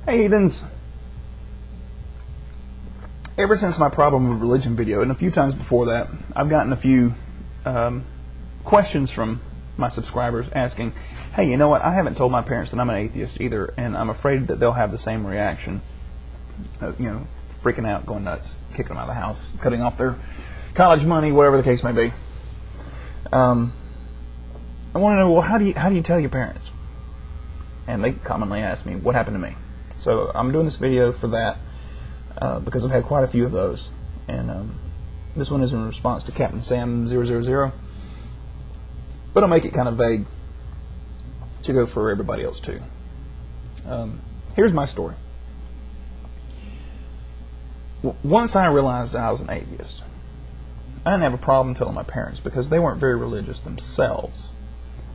Hey heathens, ever since my problem with religion video, and a few times before that, I've gotten a few questions from my subscribers asking, hey, you know what, I haven't told my parents that I'm an atheist either, and I'm afraid that they'll have the same reaction, freaking out, going nuts, kicking them out of the house, cutting off their college money, whatever the case may be. I want to know, well, how do you tell your parents? And they commonly ask me, what happened to me? So I'm doing this video for that because I've had quite a few of those. And this one is in response to Captain Sam 000. But I'll make it kind of vague to go for everybody else too. Here's my story. Once I realized I was an atheist, I didn't have a problem telling my parents because they weren't very religious themselves.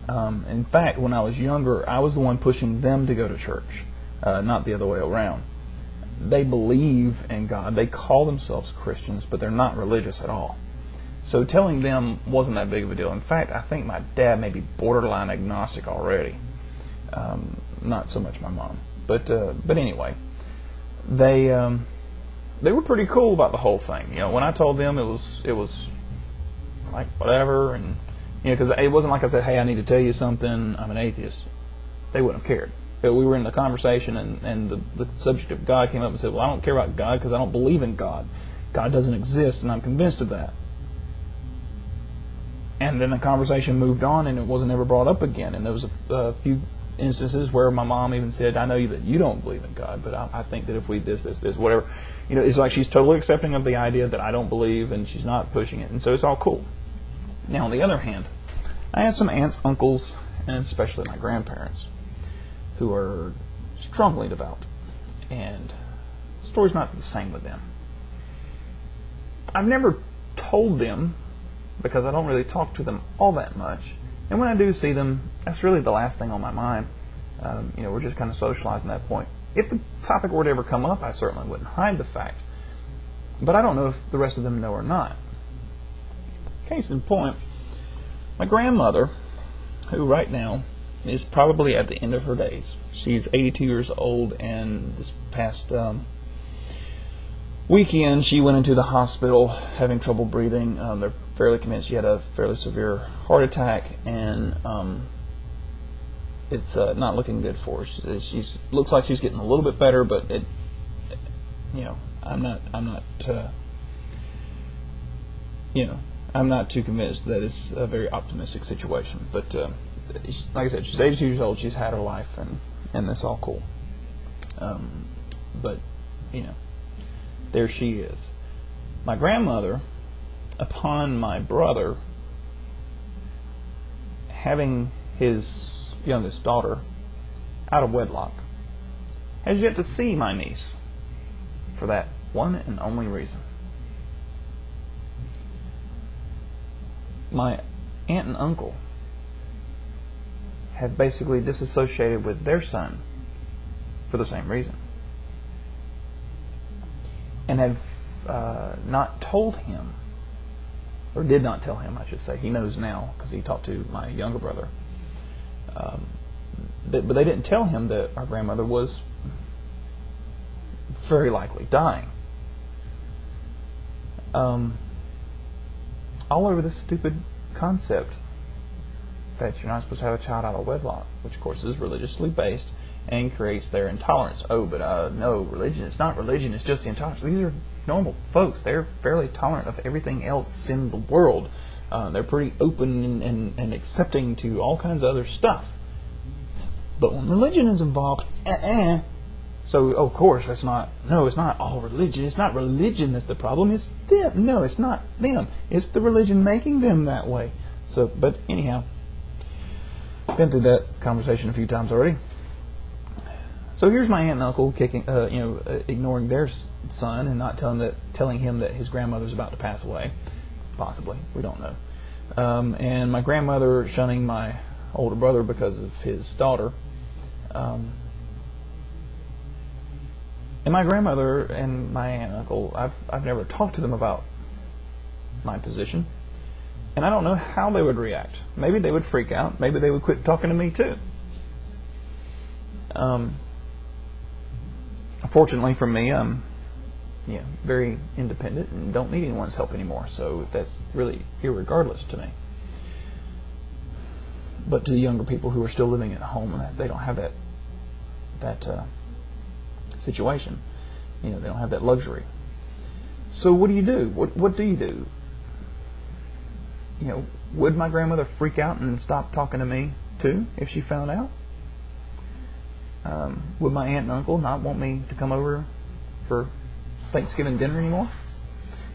In fact, when I was younger, I was the one pushing them to go to church, not the other way around. They believe in God. They call themselves Christians, but they're not religious at all. So telling them wasn't that big of a deal. In fact, I think my dad may be borderline agnostic already. Not so much my mom. But anyway, they were pretty cool about the whole thing. You know, when I told them, it was like whatever, and because it wasn't like I said, hey, I need to tell you something, I'm an atheist. They wouldn't have cared. But we were in the conversation, and the subject of God came up and said, well, I don't care about God because I don't believe in God. God doesn't exist, and I'm convinced of that. And then the conversation moved on, and it wasn't ever brought up again. And there was a few instances where my mom even said, I know that you don't believe in God, but I think that if we this, whatever. You know, it's like she's totally accepting of the idea that I don't believe, and she's not pushing it. And so it's all cool. Now, on the other hand, I have some aunts, uncles, and especially my grandparents who are strongly devout. And the story's not the same with them. I've never told them because I don't really talk to them all that much. And when I do see them, that's really the last thing on my mind. We're just kind of socializing at that point. If the topic were to ever come up, I certainly wouldn't hide the fact. But I don't know if the rest of them know or not. Case in point, my grandmother, who right now is probably at the end of her days. She's 82 years old, and this past weekend she went into the hospital having trouble breathing. They're fairly convinced she had a fairly severe heart attack, and it's not looking good for her. She's looks like she's getting a little bit better, but I'm not too convinced that it's a very optimistic situation. But like I said, she's 82 years old. She's had her life, and that's all cool. But there she is. My grandmother, upon my brother having his youngest daughter out of wedlock, has yet to see my niece for that one and only reason. My aunt and uncle have basically disassociated with their son for the same reason, and have not told him, or did not tell him, I should say. He knows now because he talked to my younger brother. But they didn't tell him that our grandmother was very likely dying. All over this stupid concept that you're not supposed to have a child out of wedlock, which of course is religiously based and creates their intolerance. Oh, but no, religion, it's not religion, it's just the intolerance. These are normal folks. They're fairly tolerant of everything else in the world. They're pretty open and accepting to all kinds of other stuff. But when religion is involved, so of course it's not all religion. It's not religion that's the problem, it's them. No, it's not them. It's the religion making them that way. So, but anyhow, been through that conversation a few times already. So here's my aunt and uncle ignoring their son and not telling him that his grandmother's about to pass away. Possibly, we don't know. And my grandmother shunning my older brother because of his daughter. And my grandmother and my aunt and uncle, I've never talked to them about my position. And I don't know how they would react. Maybe they would freak out. Maybe they would quit talking to me too. Fortunately for me, I'm very independent and don't need anyone's help anymore. So that's really irregardless to me. But to the younger people who are still living at home, they don't have that situation. They don't have that luxury. So what do you do? What do you do? Would my grandmother freak out and stop talking to me too if she found out? Would my aunt and uncle not want me to come over for Thanksgiving dinner anymore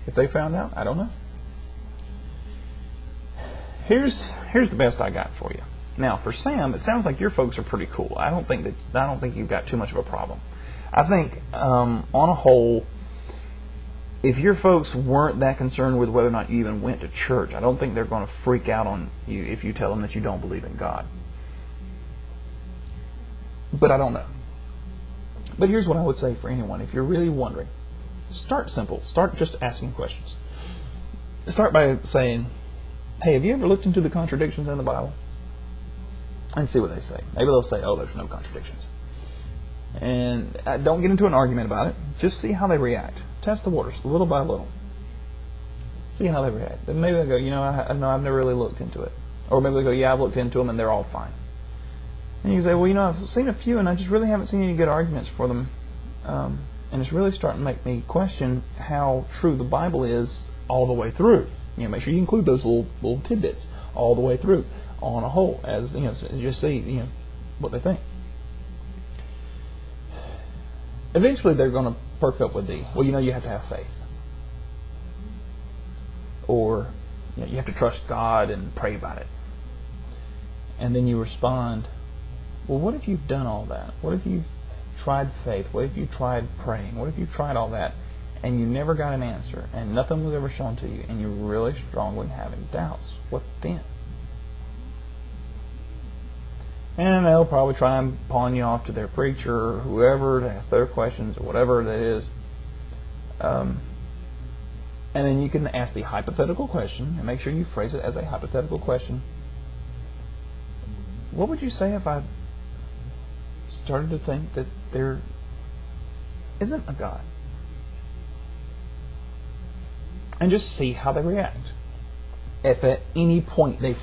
if they found out? I don't know. Here's the best I got for you. Now, for Sam, it sounds like your folks are pretty cool. I don't think you've got too much of a problem. I think, on a whole, if your folks weren't that concerned with whether or not you even went to church, I don't think they're going to freak out on you if you tell them that you don't believe in God. But I don't know. But here's what I would say for anyone. If you're really wondering, start simple. Start just asking questions. Start by saying, hey, have you ever looked into the contradictions in the Bible? And see what they say. Maybe they'll say, oh, there's no contradictions. And don't get into an argument about it. Just see how they react. Test the waters, little by little. See how they react. Then maybe they'll go, I've never really looked into it. Or maybe they'll go, yeah, I've looked into them and they're all fine. And you say, well, I've seen a few and I just really haven't seen any good arguments for them. And it's really starting to make me question how true the Bible is all the way through. Make sure you include those little tidbits all the way through, on a whole, as just see what they think. Eventually, they're going to perk up with you have to have faith, or you have to trust God and pray about it. And then you respond, well, what if you've done all that? What if you've tried faith? What if you tried praying? What if you tried all that and you never got an answer and nothing was ever shown to you and you're really strongly having doubts? What then? And they'll probably try and pawn you off to their preacher or whoever to ask their questions or whatever that is. And then you can ask the hypothetical question and make sure you phrase it as a hypothetical question. What would you say if I started to think that there isn't a God? And just see how they react. If at any point they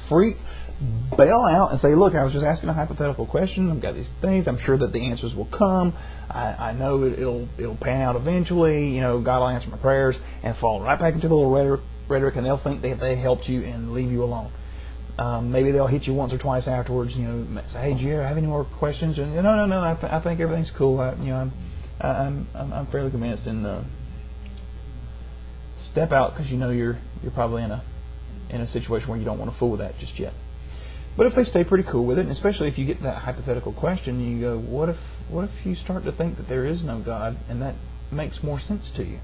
bail out and say, look, I was just asking a hypothetical question. I've got these things. I'm sure that the answers will come. I know it'll pan out eventually. God will answer my prayers, and fall right back into the little rhetoric, and they'll think that they helped you and leave you alone. Maybe they'll hit you once or twice afterwards. Say, hey, do you have any more questions? And no. I think everything's cool. I'm fairly convinced. And step out because you're probably in a situation where you don't want to fool with that just yet. But if they stay pretty cool with it, and especially if you get that hypothetical question, you go, what if you start to think that there is no God, and that makes more sense to you?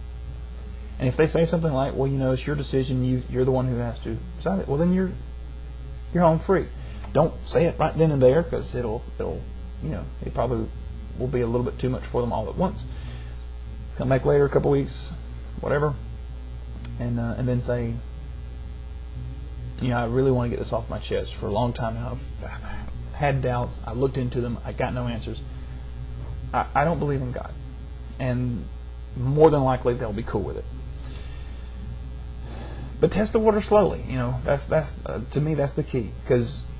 And if they say something like, well, it's your decision, you're the one who has to decide it, well, then you're home free. Don't say it right then and there, because it probably will be a little bit too much for them all at once. Come back later, a couple weeks, whatever, and then say, I really want to get this off my chest. For a long time now, I've had doubts. I looked into them. I got no answers. I don't believe in God. And more than likely, they'll be cool with it. But test the water slowly. That's to me, that's the key. Because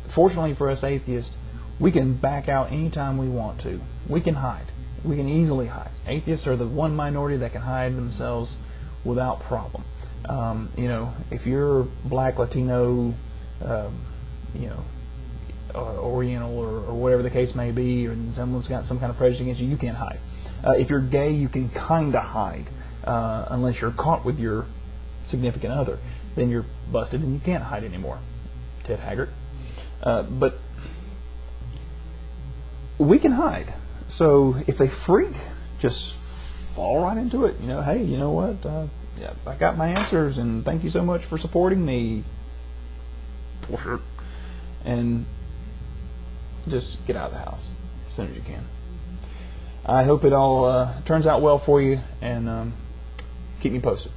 fortunately for us atheists, we can back out anytime we want to. We can hide. We can easily hide. Atheists are the one minority that can hide themselves without problem. If you're black, Latino, Oriental, or whatever the case may be, or someone's got some kind of prejudice against you, you can't hide. If you're gay, you can kind of hide, unless you're caught with your significant other. Then you're busted and you can't hide anymore. Ted Haggart. But we can hide. So if they freak, just fall right into it. Hey, you know what? Yeah, I got my answers, and thank you so much for supporting me. And just get out of the house as soon as you can. I hope it all turns out well for you, and keep me posted.